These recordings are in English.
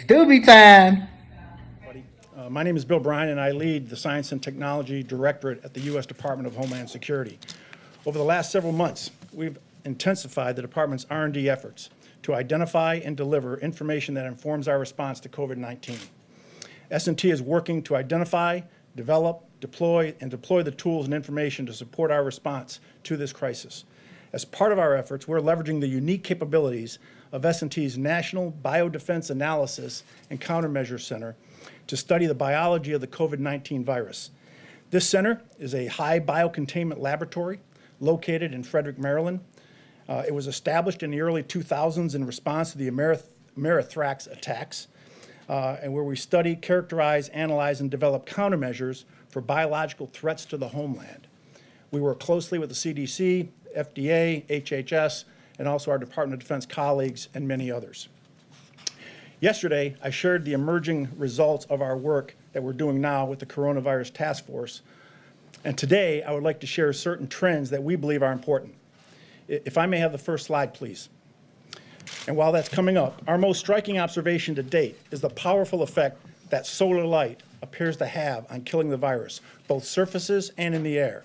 Doobie time. My name is Bill Bryant, and I lead the Science and Technology Directorate at the U.S. Department of Homeland Security. Over the last several months, we've intensified the department's R&D efforts to identify and deliver information that informs our response to COVID-19. S&T is working to identify, develop, deploy the tools and information to support our response to this crisis. As part of our efforts, we're leveraging the unique capabilities of S&T's National Biodefense Analysis and Countermeasures Center to study the biology of the COVID-19 virus. This center is a high biocontainment laboratory located in Frederick, Maryland. It was established in the early 2000s in response to the Amerithrax attacks, and where we study, characterize, analyze, and develop countermeasures for biological threats to the homeland. We work closely with the CDC, FDA, HHS, and also our Department of Defense colleagues and many others. Yesterday, I shared the emerging results of our work that we're doing now with the Coronavirus Task Force. And today, I would like to share certain trends that we believe are important. If I may have the first slide, please. And while that's coming up, our most striking observation to date is the powerful effect that solar light appears to have on killing the virus, both surfaces and in the air.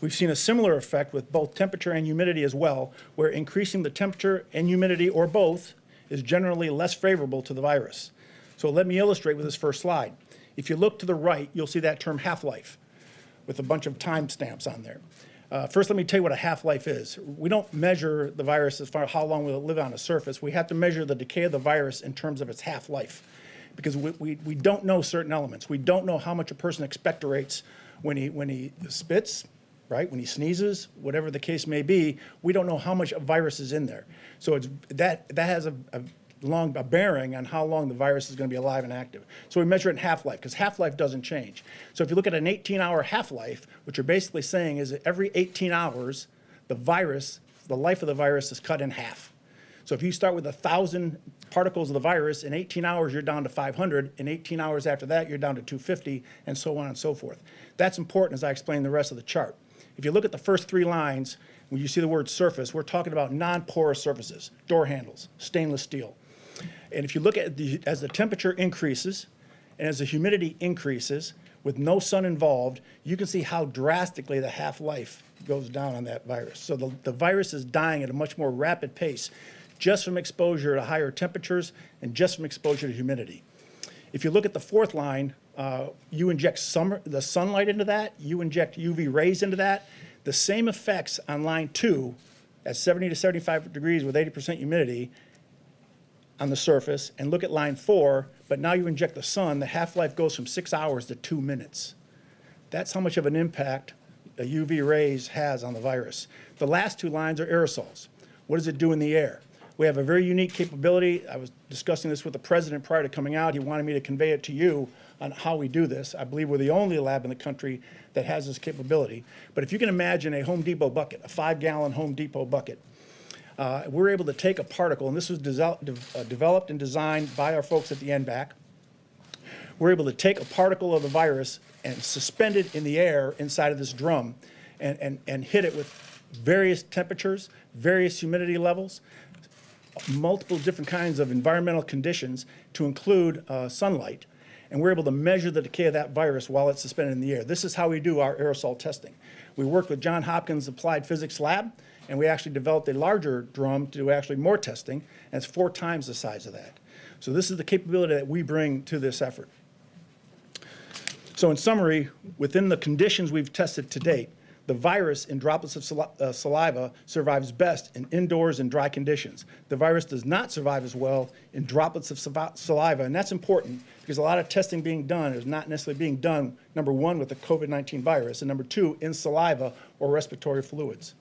We've seen a similar effect with both temperature and humidity as well, where increasing the temperature and humidity, or both, is generally less favorable to the virus. So let me illustrate with this first slide. If you look to the right, you'll see that term half-life with a bunch of time stamps on there. First, let me tell you what a half-life is. We don't measure the virus as far as how long will it live on a surface. We have to measure the decay of the virus in terms of its half-life, because we don't know certain elements. We don't know how much a person expectorates when he spits, right? When he sneezes, whatever the case may be, we don't know how much virus is in there. So that has a bearing on how long the virus is going to be alive and active. So we measure it in half-life, because half-life doesn't change. So if you look at an 18-hour half-life, what you're basically saying is that every 18 hours, the life of the virus is cut in half. So if you start with 1,000 particles of the virus, in 18 hours you're down to 500, in 18 hours after that you're down to 250, and so on and so forth. That's important as I explain the rest of the chart. If you look at the first three lines, when you see the word surface, we're talking about non-porous surfaces, door handles, stainless steel. And if you look at as the temperature increases and as the humidity increases, with no sun involved, you can see how drastically the half-life goes down on that virus. So the virus is dying at a much more rapid pace just from exposure to higher temperatures and just from exposure to humidity. If you look at the fourth line, you inject the sunlight into that, you inject UV rays into that, the same effects on line 2 at 70 to 75 degrees with 80% humidity on the surface, and look at line 4, but now you inject the sun, the half-life goes from 6 hours to 2 minutes. That's how much of an impact UV rays has on the virus. The last two lines are aerosols. What does it do in the air? We have a very unique capability. I was discussing this with the president prior to coming out. He wanted me to convey it to you on how we do this. I believe we're the only lab in the country that has this capability. But if you can imagine a Home Depot bucket, a 5-gallon Home Depot bucket, we're able to take a particle, and this was developed and designed by our folks at the NBAC. We're able to take a particle of the virus and suspend it in the air inside of this drum and hit it with various temperatures, various humidity levels, multiple different kinds of environmental conditions to include sunlight. And we're able to measure the decay of that virus while it's suspended in the air. This is how we do our aerosol testing. We work with Johns Hopkins Applied Physics Lab, and we actually developed a larger drum to do actually more testing, and it's 4 times the size of that. So this is the capability that we bring to this effort. So in summary, within the conditions we've tested to date, the virus in droplets of saliva survives best in indoors and dry conditions. The virus does not survive as well in droplets of saliva, and that's important because a lot of testing being done is not necessarily being done, number 1, with the COVID-19 virus, and number 2, in saliva or respiratory fluids.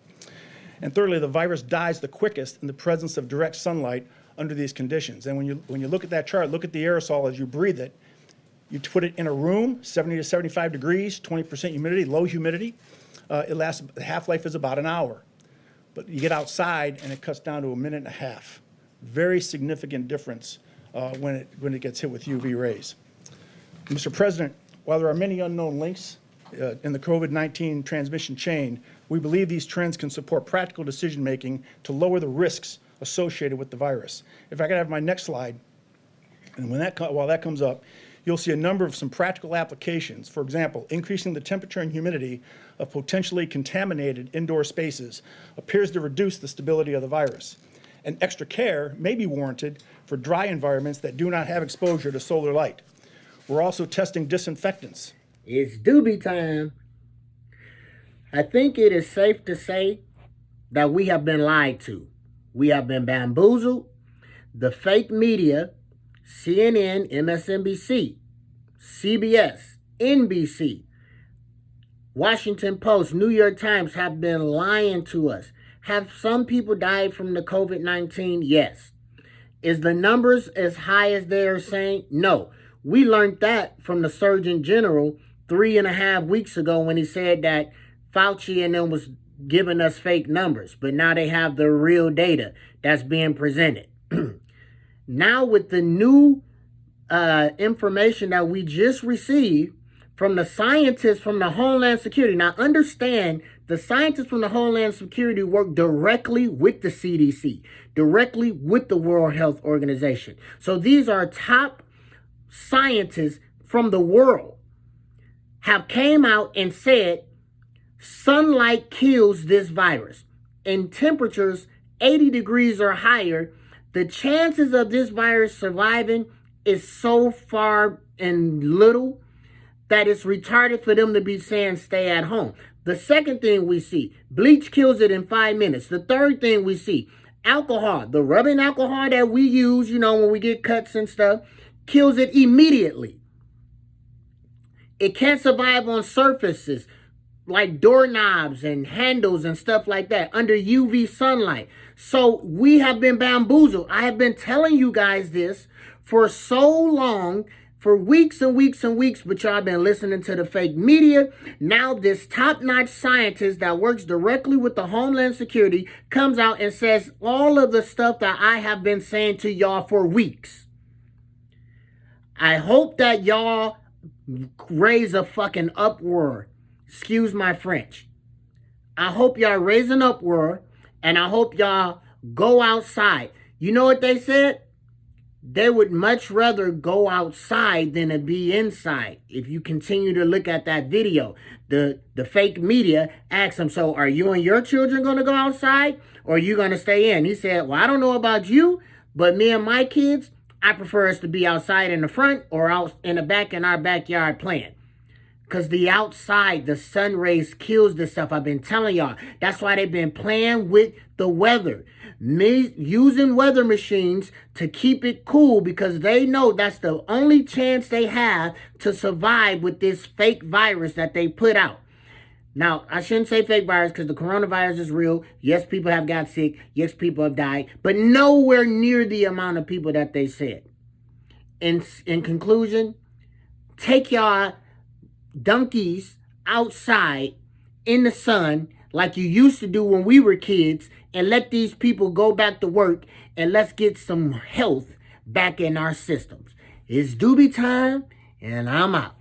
And thirdly, the virus dies the quickest in the presence of direct sunlight under these conditions. And when you look at that chart, look at the aerosol as you breathe it. You put it in a room, 70 to 75 degrees, 20% humidity, low humidity. The half-life is about an hour. But you get outside and it cuts down to a minute and a half. Very significant difference when it gets hit with UV rays. Mr. President, while there are many unknown links in the COVID-19 transmission chain, we believe these trends can support practical decision-making to lower the risks associated with the virus. If I could have my next slide. And while that comes up, you'll see a number of some practical applications. For example, increasing the temperature and humidity of potentially contaminated indoor spaces appears to reduce the stability of the virus. And extra care may be warranted for dry environments that do not have exposure to solar light. We're also testing disinfectants. It's doobie time. I think it is safe to say that we have been lied to. We have been bamboozled. The fake media, CNN, MSNBC, CBS, NBC, Washington Post, New York Times have been lying to us. Have some people died from the COVID-19? Yes. Is the numbers as high as they are saying? No. We learned that from the Surgeon General 3.5 weeks ago when he said that Fauci and them was giving us fake numbers, but now they have the real data that's being presented. Now with the new information that we just received from the scientists from the Homeland Security. Now understand, the scientists from the Homeland Security work directly with the CDC, directly with the World Health Organization. So these are top scientists from the world have came out and said sunlight kills this virus. In temperatures 80 degrees or higher, the chances of this virus surviving is so far and little that it's retarded for them to be saying stay at home. The second thing we see, bleach kills it in 5 minutes. The third thing we see, alcohol, the rubbing alcohol that we use, when we get cuts and stuff, kills it immediately. It can't survive on surfaces like doorknobs and handles and stuff like that under UV sunlight. So we have been bamboozled. I have been telling you guys this for so long, for weeks and weeks and weeks, but y'all been listening to the fake media. Now this top-notch scientist that works directly with the Homeland Security comes out and says all of the stuff that I have been saying to y'all for weeks. I hope that y'all raise a fucking uproar. Excuse my French. I hope y'all raise an uproar, and I hope y'all go outside. You know what they said? They would much rather go outside than to be inside. If you continue to look at that video, the fake media asked him, so are you and your children going to go outside or are you going to stay in? He said, well, I don't know about you, but me and my kids, I prefer us to be outside in the front or out in the back in our backyard playing. Because the outside, the sun rays kills this stuff. I've been telling y'all. That's why they've been playing with the weather. Using weather machines to keep it cool because they know that's the only chance they have to survive with this fake virus that they put out. Now, I shouldn't say fake virus because the coronavirus is real. Yes, people have got sick. Yes, people have died. But nowhere near the amount of people that they said. In conclusion, take y'all donkeys outside in the sun like you used to do when we were kids and let these people go back to work and let's get some health back in our systems. It's doobie time and I'm out.